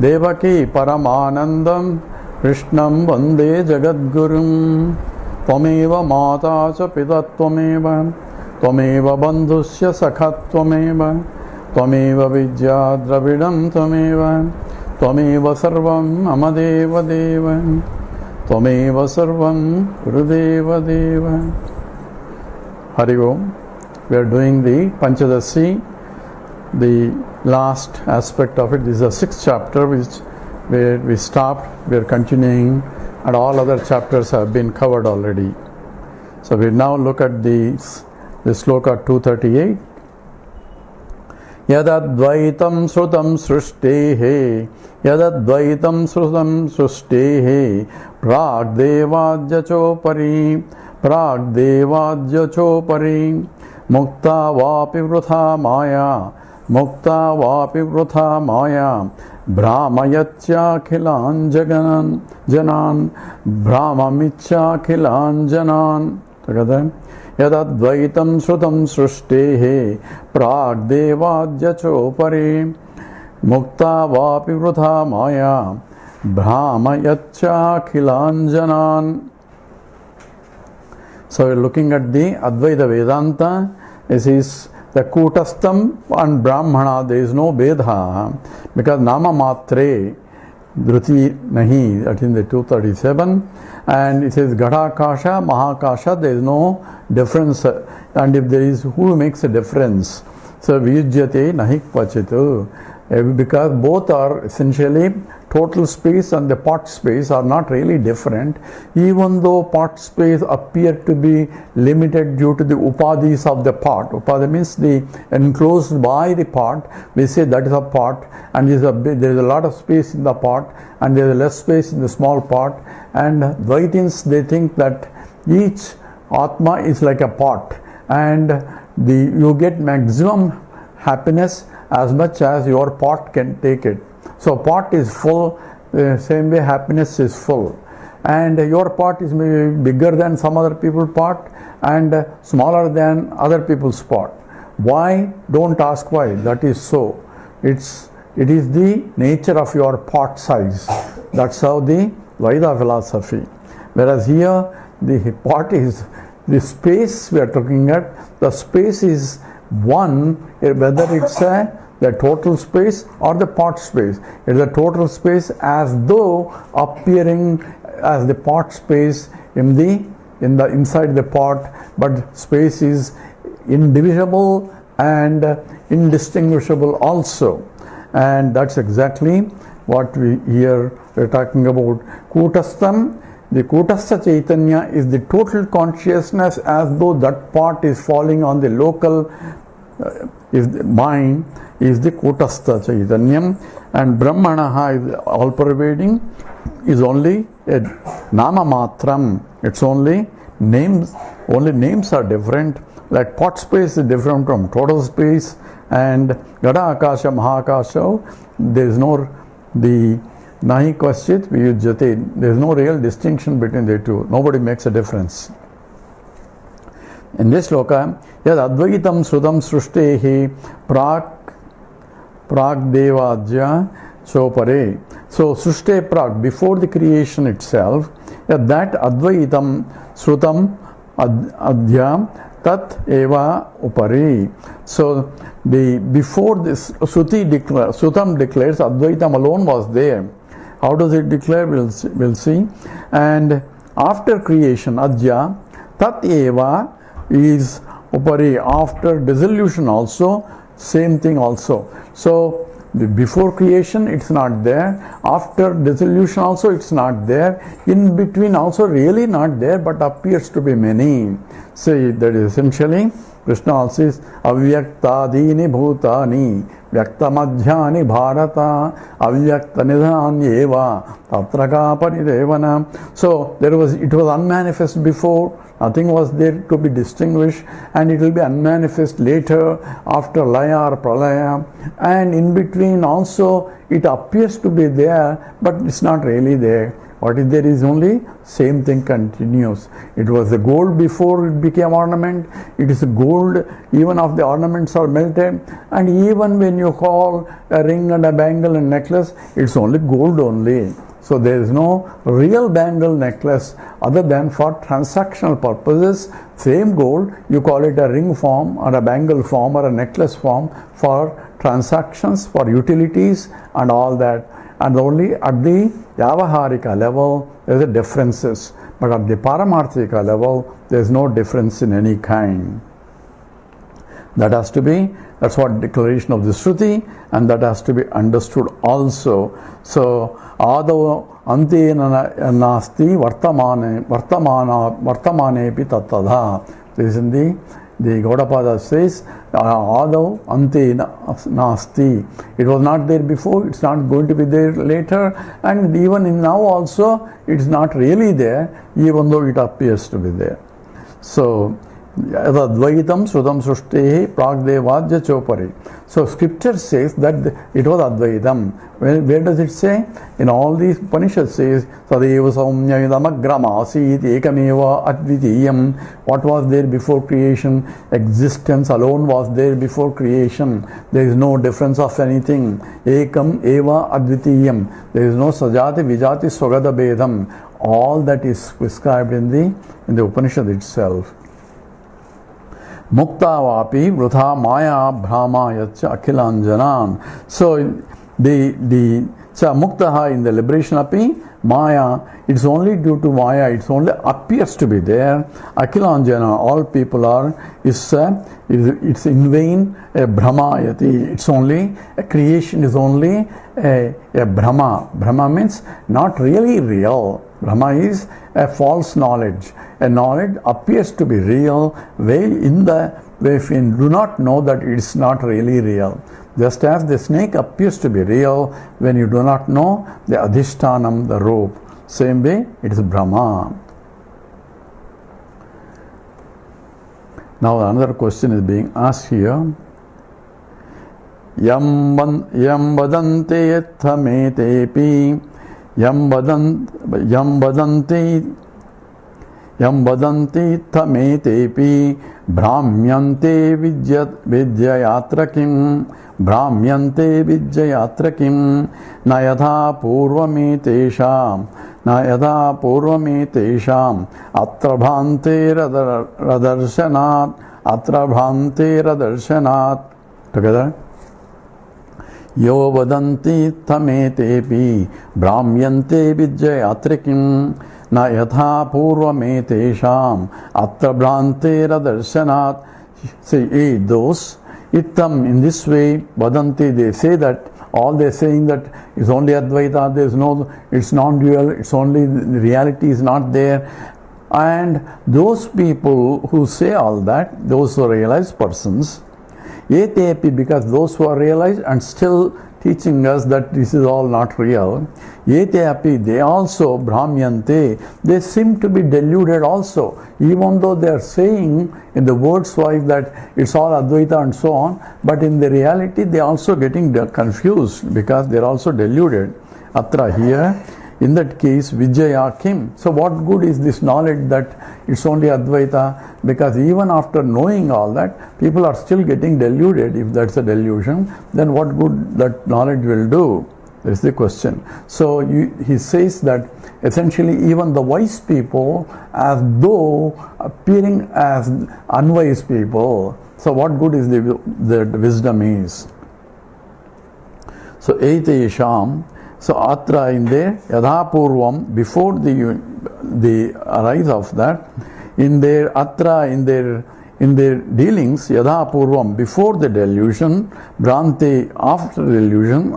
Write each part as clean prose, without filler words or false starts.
Devaki Paramanandam Krishnam Vande Jagadgurum Tvameva Mata Cha Pita Tvameva Tvameva Bandhusya Sakha Tvameva Tvameva Vidya Dravidam Tvameva Tvameva Sarvam Mama Deva Deva Tvameva Sarvam Gurudeva Deva. Hari Om. We are doing the Panchadasi, the last aspect of it. This is the 6th chapter where we stopped. We are continuing, and all other chapters have been covered already. So we now look at the sloka 238. Yadadvaitam srutam srustehe Yadadvaitam srutam srustehe Pragdevadya chopari Pragdevadya chopari Mukta vapi vrutha maya Mukta vapi vrutha maya Brahmayatya khilan janan Brahmamichya khilan janan. Together. Yadadvaitam srutam srustehe Pragdevadya chopari Mukta vapi vrutha maya Brahmayatya khilan janan. So we are looking at the Advaita Vedanta. This is the Kutastam and Brahmana. There is no Vedha because Nama Matre Dhruti Nahi. That is in the 237. And it says Gadakasha, Mahakasha. There is no difference. And if there is, who makes a difference? So Vijyate Nahi Kvachitu. Because both are essentially total space and the part space are not really different, even though part space appear to be limited due to the upadhis of the part. Upadhi means the enclosed by the part. We say that is a part, and there is a lot of space in the part, and there is less space in the small part. And Dvaitins, they think that each Atma is like a pot, and you get maximum happiness as much as your pot can take it. So pot is full, same way happiness is full. And your pot is maybe bigger than some other people's pot and smaller than other people's pot. Why? Don't ask why. That is so. It is the nature of your pot size. That's how the Vaida philosophy. Whereas here the pot is the space we are talking at. The space is one, whether it's the total space or the part space. It is a total space as though appearing as the part space in the inside the pot, but space is indivisible and indistinguishable also. And that's exactly what we're talking about. Kutastam, the Kutastha Chaitanya is the total consciousness as though that part is falling on the local is the mind is the Kutastha Chaitanyam, and Brahmanaha is all pervading, is only a Nama Matram. It's only names are different. Like pot space is different from total space, and Gada Akasha, Mahakasha, there is no the Nahi Kwaschit Viyujyate. There is no real distinction between the two. Nobody makes a difference. In this sloka, Yad Advaitam Srutam Srustehi Pragdevadya Chopare. So Sruste Prag, before the creation itself, that Advaitam Srutam Adya Tat Eva Upari. So before this Sutam declares Advaitam alone was there. How does it declare? We'll see. And after creation, Adya Tat Eva is Upari. After dissolution also, same thing also. So before creation it's not there, after dissolution also it's not there, in between also really not there, but appears to be many. So that is essentially Krishna also says Avyaktadini Bhutani Vyaktamadhyani Bharata Avyaktanidhanyeva Tatraka Paridevana. So it was unmanifest before, nothing was there to be distinguished, and it will be unmanifest later after Laya or Pralaya, and in between also it appears to be there, but it's not really there. What is there is only same thing continues. It was the gold before it became ornament. It is gold even if the ornaments are melted. And even when you call a ring and a bangle and necklace, it's only gold only. So there is no real bangle necklace other than for transactional purposes. Same gold, you call it a ring form or a bangle form or a necklace form for transactions, for utilities and all that. And only at the Vyavaharika level there is a differences. But at the Paramarthika level there is no difference in any kind. That has to be, that's what declaration of the Shruti, and that has to be understood also. So, Ādau antena nasti vartamanepi tattadha. This is in the Gaudapada says, Ādau antena nasti. It was not there before, it's not going to be there later, and even in now also, it's not really there, even though it appears to be there. So, Advaitam Sudam Srushte Pragdevadya Chopari. So scripture says that it was Advaitam. Where does it say? In all these Upanishads says Sadeva Saumya Idamagrama Asit Ekameva Advitiyam. What was there before creation? Existence alone was there before creation. There is no difference of anything. Ekam Eva Advitiyam. There is no Sajati Vijati Swagada Bedam. All that is prescribed in the Upanishad itself. Mukta vapi vrutha maya bhrama yacha akhilanjanan. So the muktaha in the liberation api maya, it's only due to maya, it's only appears to be there. Akhilanjana, all people are, it's in vain a brahmayati. It's only a creation, is only a brahma. Brahma means not really real. Brahma is a false knowledge. A knowledge appears to be real, if you do not know that it is not really real. Just as the snake appears to be real when you do not know the adhishtanam, the rope. Same way, it is Brahma. Now another question is being asked here. Yam vadante yathametepi Yam vadanti thametepi Brahmyante vidyayatrakim Nayatha purvametesham Atrabhante radarshanat. Together. Yo vadanti thametepi Brahmyante vidyayatrakim na yatha purvametesham atrabhante radarshanat. Say, those ittam, in this way, vadanti, they say that, all they are saying that is only Advaita, there is no, it's non-dual, it's only, the reality is not there. And those people who say all that, those who are realized persons, Etepi, because those who are realized and still teaching us that this is all not real, Etepi, they also, Brahmyante, they seem to be deluded also, even though they are saying in the words wise that it's all Advaita and so on, but in the reality they are also getting confused because they are also deluded. Atra, here, in that case, Vijaya Kim. So what good is this knowledge that it's only Advaita? Because even after knowing all that, people are still getting deluded. If that's a delusion, then what good that knowledge will do? That's the question. So he says that essentially even the wise people as though appearing as unwise people. So what good is the wisdom is? So Eitesham. So atra in there, yadhapurvam, before the arise of that, in their atra, in their dealings, yadhapurvam, before the delusion, bhranti, after the delusion,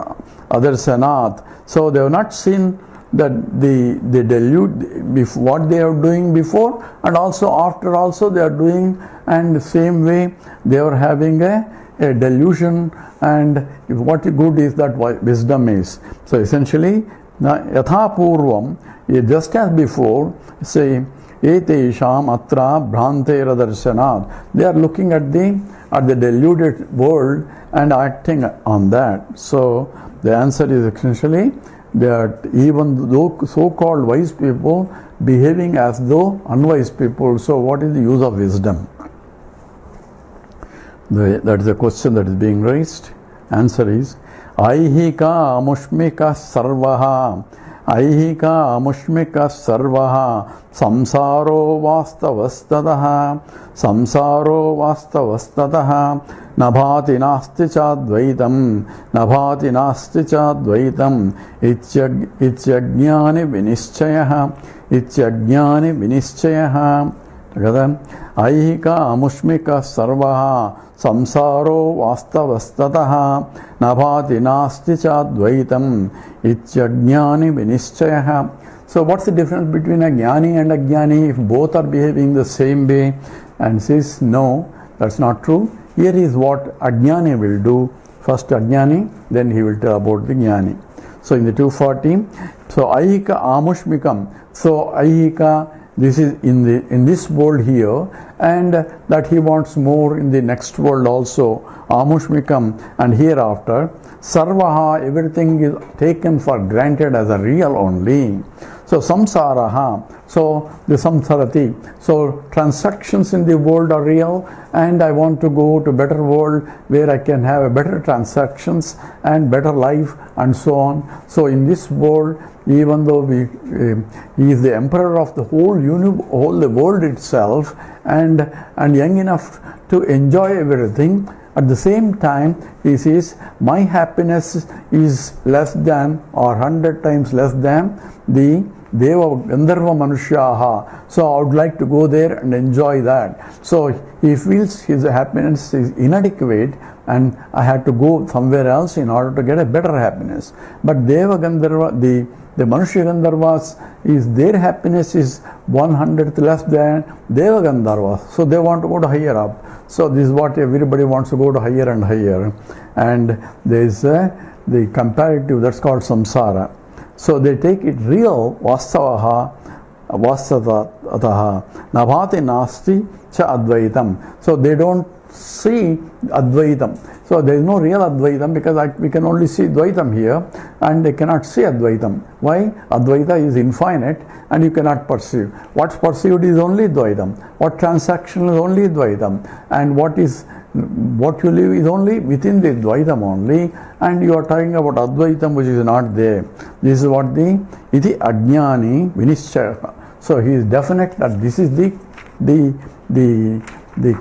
adarsanat. So they have not seen that the delude, what they are doing before, and also after also they are doing, and the same way they are having a delusion, and what good is that wisdom is. So essentially, yatha purvam, just as before, say, etesham atra bhrante radarsanat. They are looking at the deluded world and acting on that. So the answer is essentially that even though so-called wise people behaving as though unwise people, so what is the use of wisdom? That is a question that is being raised. Answer is Aihika amushmika sarvaha Aihika amushmika sarvaha samsaro vastavastadaha samsaro vastavastadaha nabhati nasti chadvaitam nabhati nasti chadvaitam ityajnani vinischayaha together Aihika amushmika sarvaha samsaro vastavastataha nabhati nasti chadvaitam ityajnani vinischayaha. So what's the difference between a jnani and a jnani if both are behaving the same way? And says no, that's not true. Here is what ajnani will do. First ajnani, then he will tell about the jnani. So in the 240, so Aihika amushmikam. So Aihika, this is in this world here, and that he wants more in the next world also. Amushmikam, and hereafter. Sarvaha, everything is taken for granted as a real only. So samsaraha, so the samsarati. So transactions in the world are real, and I want to go to better world where I can have a better transactions and better life and so on. So in this world, even though he is the emperor of the whole the world itself, and young enough to enjoy everything, at the same time he says my happiness is less than or 100 times less than the Deva Gandharva Manushyaha. So I would like to go there and enjoy that. So he feels his happiness is inadequate and I had to go somewhere else in order to get a better happiness. But Deva Gandharva, the Manushya Gandharvas, is their happiness is 1/100th less than Deva Gandharvas. So they want to go to higher up. So this is what everybody wants to go to higher and higher. And there is the comparative, that's called samsara. So they take it real, vastavaha, vastataha, nabhati nasti cha advaitam. So they don't see advaitam. So there is no real advaitam because we can only see dvaitam here and they cannot see advaitam. Why? Advaita is infinite and you cannot perceive. What's perceived is only dvaitam. What transaction is only dvaitam. And what you live is only within the dvaitam only, and you are talking about advaitam which is not there. This is what the iti ajnani vinischaya. So he is definite that this is the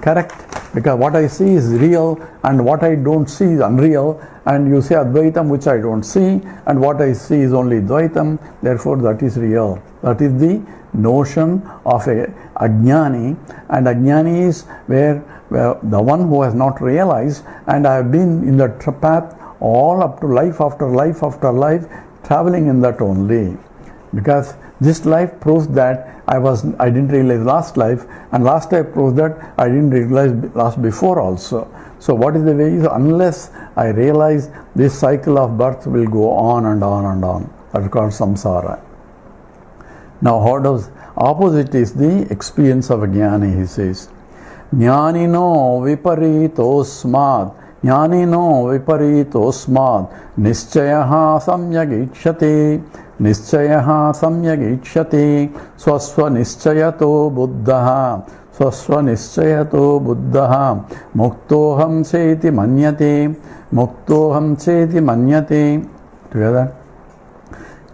correct, because what I see is real and what I don't see is unreal, and you say advaitam which I don't see, and what I see is only dvaitam, therefore that is real. That is the notion of a ajnani, and ajnani is where the one who has not realized, and I have been in the path all up to life after life after life, traveling in that only. Because this life proves that I didn't realize last life, and last life proves that I didn't realize last before also. So what is the way? Unless I realize this cycle of birth will go on and on and on. That is called samsara. Now how does opposite is the experience of a jnani, he says. Jnanino viparitosmad Jnanino viparitosmad Nischayaha samyagichyate Nischayaha samyagichyate Swasva nischayato buddhaha Swasva nischayato buddhaha Muktoham seti manyate Muktoham seti manyate. Together.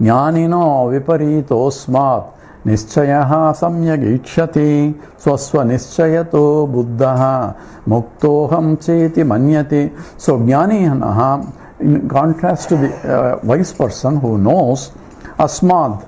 Jnanino viparitosmad Nischayaha samyagichyate Swasva nischayato buddhaha Muktoham cheti manyate. So jnanihanaha, in contrast to the wise person who knows, asmad,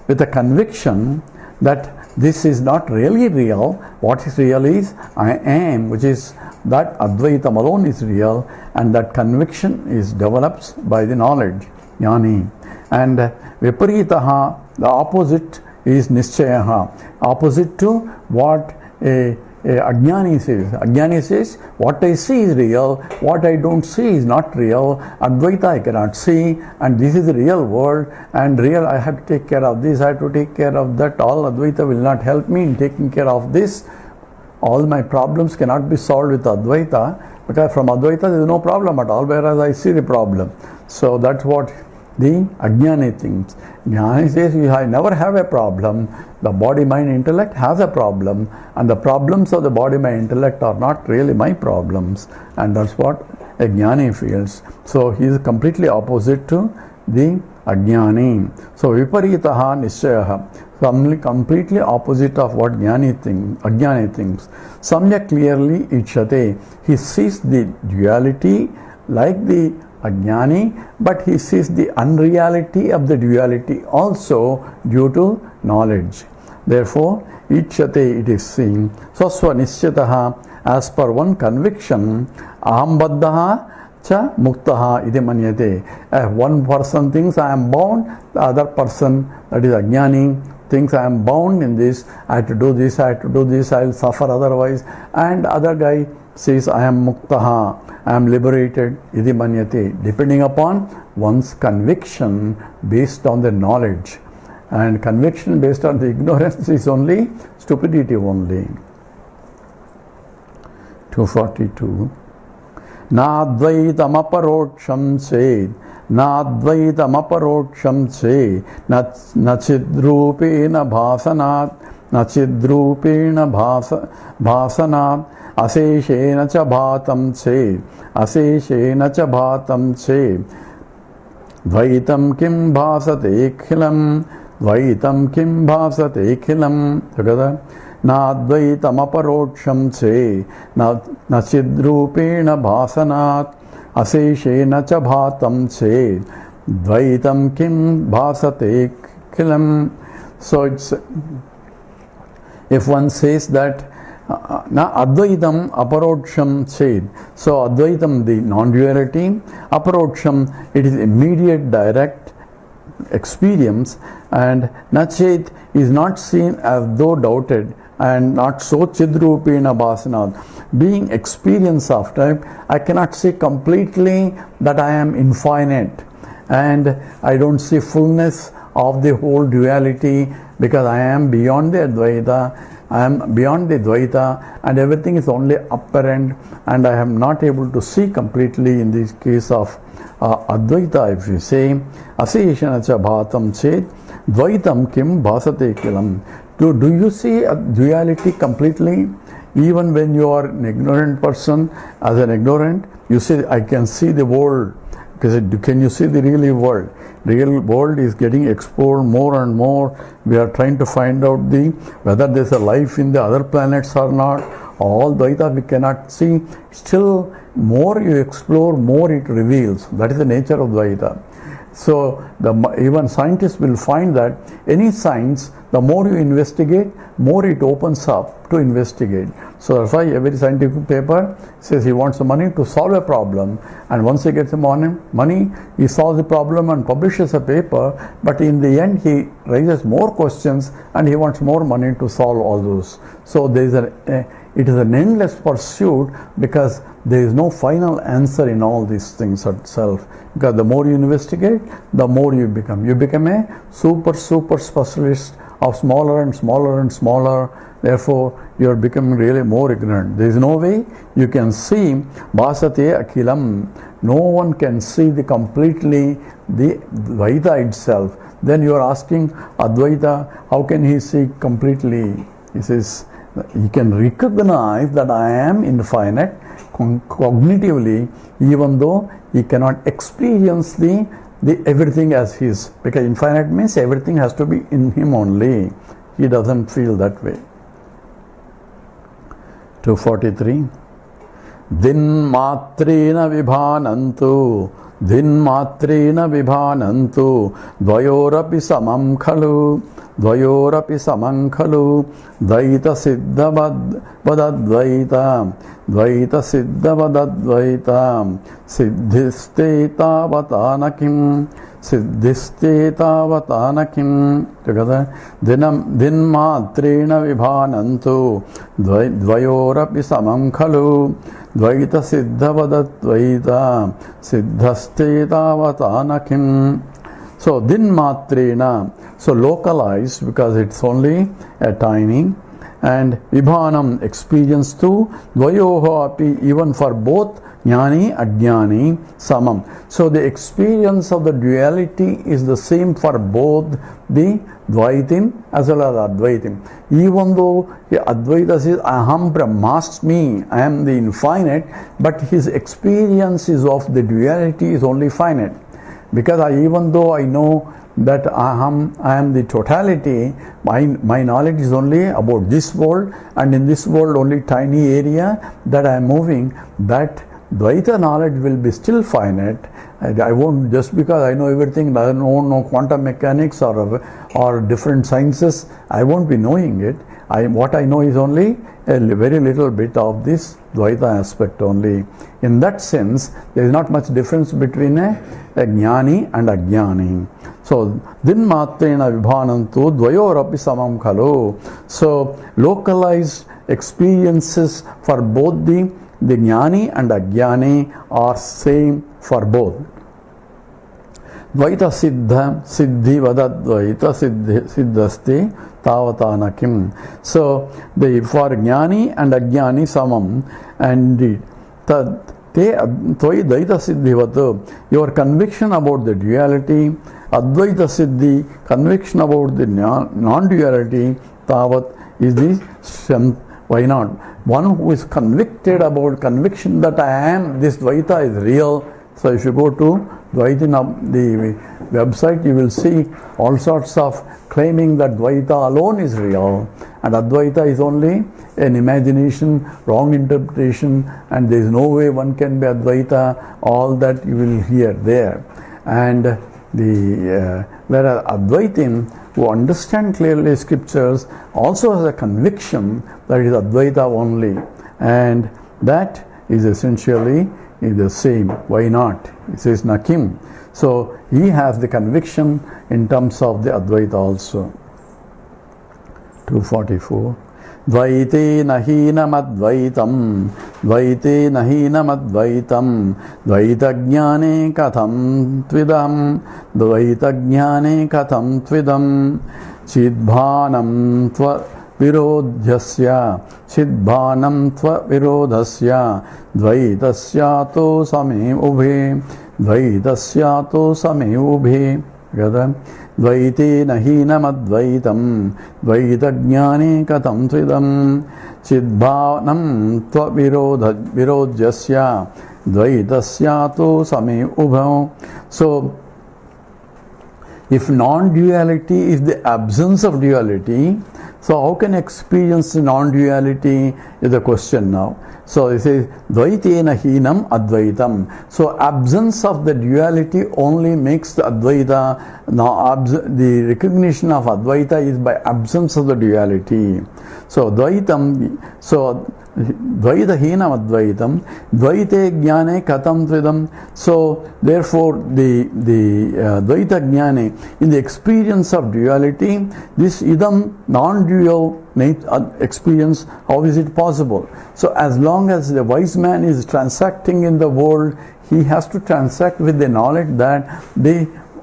with a conviction that this is not really real. What is real is I am, which is that Advaitam alone is real, and that conviction is developed by the knowledge, jnani. And viparitaha, the opposite is nischayaha, opposite to what a ajnani says. Ajnani says, what I see is real, what I don't see is not real. Advaita I cannot see, and this is the real world, and real I have to take care of this, I have to take care of that. All Advaita will not help me in taking care of this. All my problems cannot be solved with Advaita, because from Advaita there is no problem at all, whereas I see the problem. So that's what the Ajnani thinks. Jnani says, I never have a problem. The body, mind, intellect has a problem, and the problems of the body, mind, intellect are not really my problems. And that's what a Jnani feels. So he is completely opposite to the Ajnani. So Viparitaha Nishchayaha, completely opposite of what Ajnani thinks. Samyak clearly Ichyate, he sees the duality like the Ajnani, but he sees the unreality of the duality also due to knowledge. Therefore, Ichyate, it is seen. Swasva Nishchitaha, as per one conviction, Ahambaddhaha cha muktaha iti manyate. One person thinks I am bound, the other person, that is Ajnani, thinks I am bound in this, I have to do this, I have to do this, I will suffer otherwise. And other guy says I am muktaha, I am liberated, iti manyate, depending upon one's conviction based on the knowledge. And conviction based on the ignorance is only stupidity only. 242. Nadvaitam aparoksham ched, nadvaitam aparoksham ched, nachidrupena bhasanat, aseshena cha bhatam ched, aseshena cha bhatam ched, dvaitam kim bhasate khilam, dvaitam kim bhasate khilam. Together. Nadvaitam aparoksham ce, nachidrupena bhasanat, aseshena cha bhatam ce, dvaitam kim bhasate khilam. So it's, if one says that na advaitam aparoksham ched, so advaitam, the non-duality, aparoksham, it is immediate direct experience, and nachet is not seen as though doubted, and not so chidrupena bhasanat, being experience of time. I cannot see completely that I am infinite, and I don't see fullness of the whole duality, because I am beyond the Advaita, I am beyond the Dvaita, and everything is only apparent, and I am not able to see completely in this case of Advaita. If you say aseshana cha bhatam ched, dvaitam kim bhasate kilam. Do you see a duality completely? Even when you are an ignorant person, as an ignorant, you say, I can see the world. Can you see the real world? Real world is getting explored more and more. We are trying to find out whether there is a life in the other planets or not. All Dvaita we cannot see. Still, more you explore, more it reveals. That is the nature of Dvaita. So even scientists will find that any science, the more you investigate, more it opens up to investigate. So that's why every scientific paper says he wants money to solve a problem, and once he gets the money, he solves the problem and publishes a paper, but in the end he raises more questions and he wants more money to solve all those. So it is an endless pursuit, because there is no final answer in all these things itself. Because the more you investigate, the more you become. You become a super specialist of smaller and smaller and smaller. Therefore, you are becoming really more ignorant. There is no way you can see bhasate akhilam. No one can see completely the Dvaita itself. Then you are asking Advaita, how can he see completely? He says, he can recognize that I am infinite cognitively, even though he cannot experience the everything as his, because infinite means everything has to be in him only. He doesn't feel that way. 243. Din matrena vibhanantu, dvayorapi samam khalu, dvaita siddhavadadvaita, siddhiste tavatanakim. Together, din matrena vibhanantu, dvayorapi samam khalu, dvaita siddhavadadvaita, siddhaste tavatanakim. So din matrena, so localized because it's only a tiny, and vibhanam, experience too, dvayoho api, even for both jnani ajnani samam. So the experience of the duality is the same for both the Dvaitin as well as Advaitin. Even though Advaita says Aham Brahmasmi, I am the infinite, but his experience is of the duality is only finite. Because even though I know that I am the totality, my knowledge is only about this world, and in this world only tiny area that I am moving, that Dvaita knowledge will be still finite. I won't, just because I know everything, I don't know quantum mechanics or different sciences, I won't be knowing it. What I know is only a very little bit of this Dvaita aspect only. In that sense, there is not much difference between a jnani and ajnani. So, din matrena vibhanantu dvayorapi samam khalu. So, localized experiences for both the jnani and ajnani are same for both. Dvaita siddha siddhi vadadvaita siddhasti tavatana kim. So for jnani and ajnani samam, and dvaita siddhivatu, your conviction about the duality, advaita siddhi, conviction about the non-duality, tavat is the strength. Why not? One who is convicted about conviction that I am, this Dvaita is real. So if you go to Dvaitin, the website, you will see all sorts of claiming that Dvaita alone is real and Advaita is only an imagination, wrong interpretation, and there is no way one can be Advaita. All that you will hear there. And whereas Advaitin, who understand clearly scriptures, also has a conviction that it is Advaita only, and that is essentially the same. Why not? It says Nakim. So he has the conviction in terms of the Advaita also. 244. Dvaite nahinam advaitam, dvaite nahinam advaitam, dvaita jnane katham tvidam, dvaita jnane katham tvidam, chidbhanam tva virodhyasya, chidbhanam tva virodhasya, dvaitasyato same ubhe, dvaitasyato same ubhe. Together. Dvaite nahinam advaitam, dvaita jnane katham tvidam, chidbhanam tva virodhyasya, dvaitasyato same ubhav. So, if non-duality is the absence of duality, so how can experience non-duality is the question now. So it says Dvaitena hinam advaitam. So absence of the duality only makes the Advaita. Now the recognition of Advaita is by absence of the duality. So Dvaitam. So Dvaita hinam advaitam, dvaite jnane katham tvidam. So therefore the Dvaita jnane, in the experience of duality, this idam non-dual experience, how is it possible? So as long as the wise man is transacting in the world, he has to transact with the knowledge that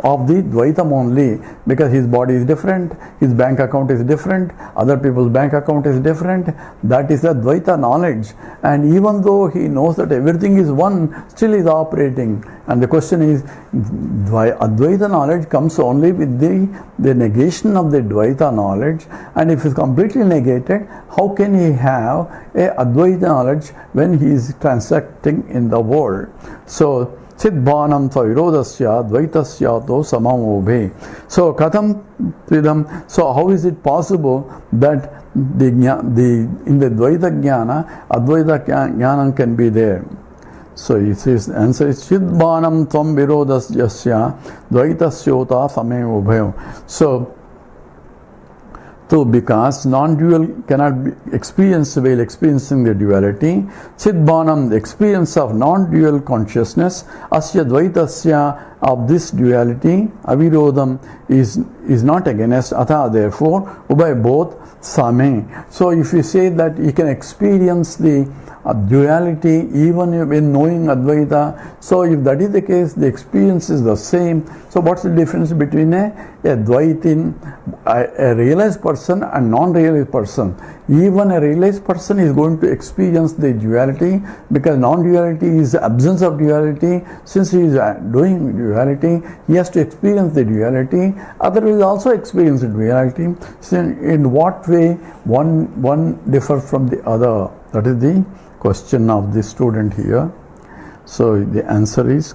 of the Dvaitam only, because his body is different, his bank account is different, other people's bank account is different. That is the Dvaita knowledge. And even though he knows that everything is one, still he is operating. And the question is, Advaita knowledge comes only with the negation of the Dvaita knowledge. And if it is completely negated, how can he have a Advaita knowledge when he is transacting in the world? So, Chidbhanam tva virodasya dvaitasyato samam ubhe. So katham tvidam. So how is it possible that in the Dvaita jnana, Advaita jnana can be there? So it says, answer is Chidbhanam tvam virodasya dvaitasyota samam ubhe. So because non-dual cannot be experienced while experiencing the duality, Chidbhanam, the experience of non-dual consciousness, asya dvaitasya of this duality, avirodham, is not against atha, therefore ubhay, both same. So if you say that you can experience the duality even when knowing Advaita, so if that is the case, the experience is the same. So what's the difference between a Dvaitin, a realized person and non-realized person? Even a realized person is going to experience the duality, because non-duality is the absence of duality. Since he is doing duality, he has to experience the duality. Other will also experience the duality. So in what way one differs from the other? That is the question of the student here. So the answer is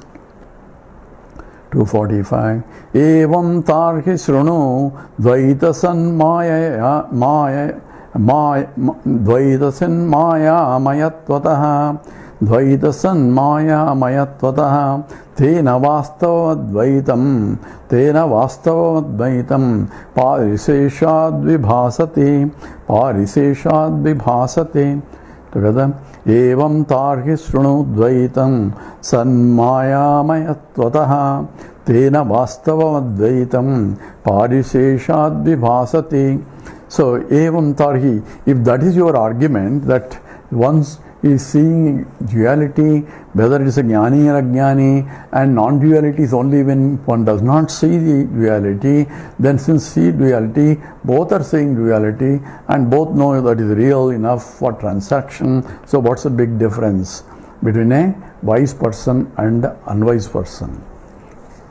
245. Evam tarhi shrunu dvaita san dvaita san maya mayatvatah dvaita san maya mayatvatah tena vastavadvaitam pariseshad vibhasate together. Evam tarhi shrunu dvaitam sanmayamayatvatah tena vastavadvaitam pariseshad vibhasati. So evam tarhi, if that is your argument, that once is seeing duality, whether it is a jnani or ajnani, and non-duality is only when one does not see the duality, then since see duality, both are seeing duality and both know that is real enough for transaction. So what's the big difference between a wise person and unwise person?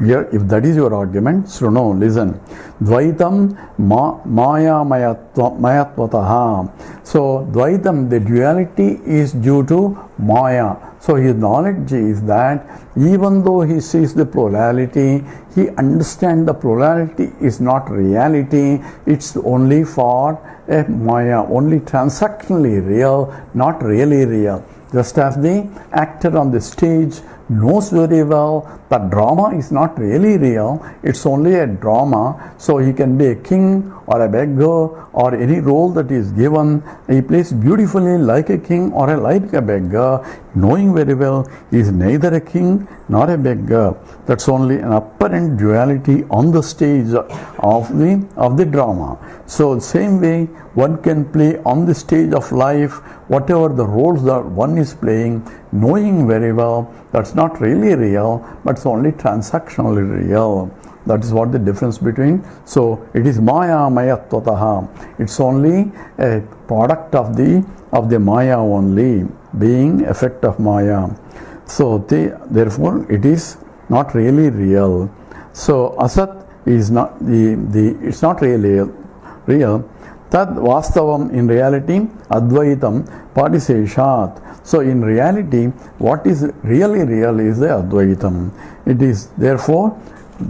Here, if that is your argument, Sruno, listen. Dvaitam maya mayatvatah. So, Dvaitam, the duality is due to maya. So, his knowledge is that even though he sees the plurality, he understands the plurality is not reality, it's only for a maya, only transactionally real, not really real. Just as the actor on the stage knows very well that drama is not really real, it's only a drama. So he can be a king or a beggar or any role that is given. He plays beautifully like a king or like a beggar, knowing very well he is neither a king nor a beggar. That's only an apparent duality on the stage of the drama. So same way one can play on the stage of life whatever the roles that one is playing, knowing very well that's not really real, but it's only transactionally real. That is what the difference between. So it is maya mayatvatah. It's only a product of the maya only, being effect of maya. So therefore it is not really real. So asat is not it's not really real. Tad vastavam, in reality, advaitam pariseshat. So in reality, what is really real is the advaitam. It is therefore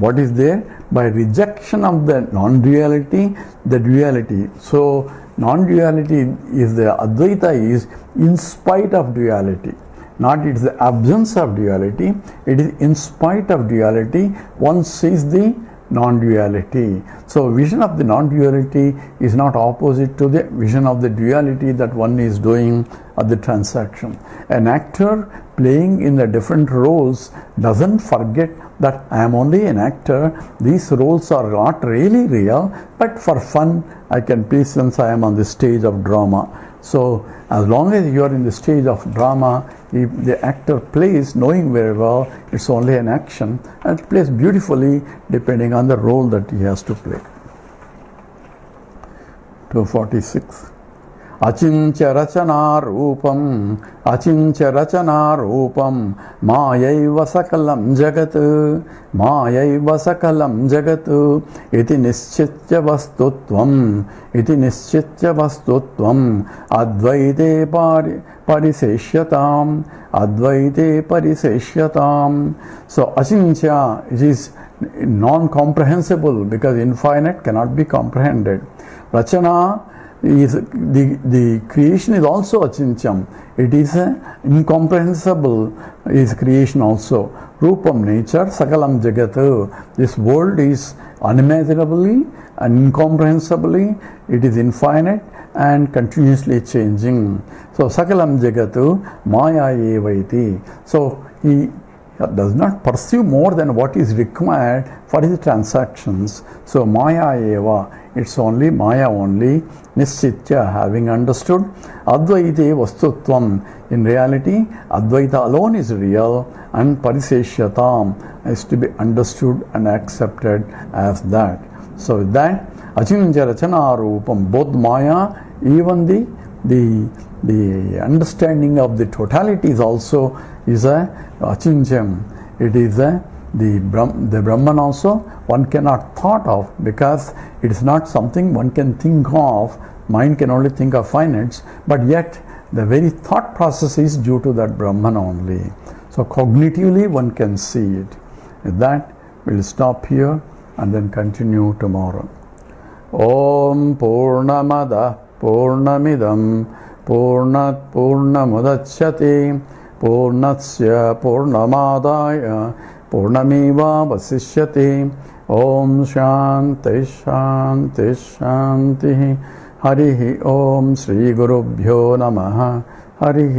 what is there by rejection of the non-duality, the duality. So non-duality is the advaita is in spite of duality. Not it's the absence of duality, it is in spite of duality, one sees the non-duality. So vision of the non-duality is not opposite to the vision of the duality that one is doing at the transaction. An actor playing in the different roles doesn't forget that I am only an actor, these roles are not really real, but for fun I can play since I am on the stage of drama. So as long as you are in the stage of drama, if the actor plays knowing very well it's only an action, and plays beautifully depending on the role that he has to play. 246. Achincha rachana rupam mayaiva sakalam jagat iti nischitya vastutvam advaite pariseshyatam. So achincha, it is non-comprehensible because infinite cannot be comprehended. Rachana is the creation is also achincham. It is incomprehensible is creation also. Rupam, nature, sakalam jagat. This world is unimaginably and incomprehensibly, it is infinite and continuously changing. So sakalam jagatu maya evaiti. So does not pursue more than what is required for his transactions. So Maya eva, it's only Maya only, Nischitya, having understood, Advaite Vastutvam, in reality, Advaita alone is real, and Pariseshyatam is to be understood and accepted as that. So with that, Achinja Rachana Rupam, both Maya, even the understanding of the totality is also is a Achinjam. It is the Brahman also one cannot thought of, because it is not something one can think of. Mind can only think of finites, but yet the very thought process is due to that Brahman only. So cognitively one can see it. With that, we'll stop here and then continue tomorrow. Om Purnamada Purnamidam Purnat Purnamudachyate Purnasya Purnamadaya Purnameva Vasishyate. Om Shanti Shanti Shanti. Harihi Om Sri Gurubhyo Namaha. Harihi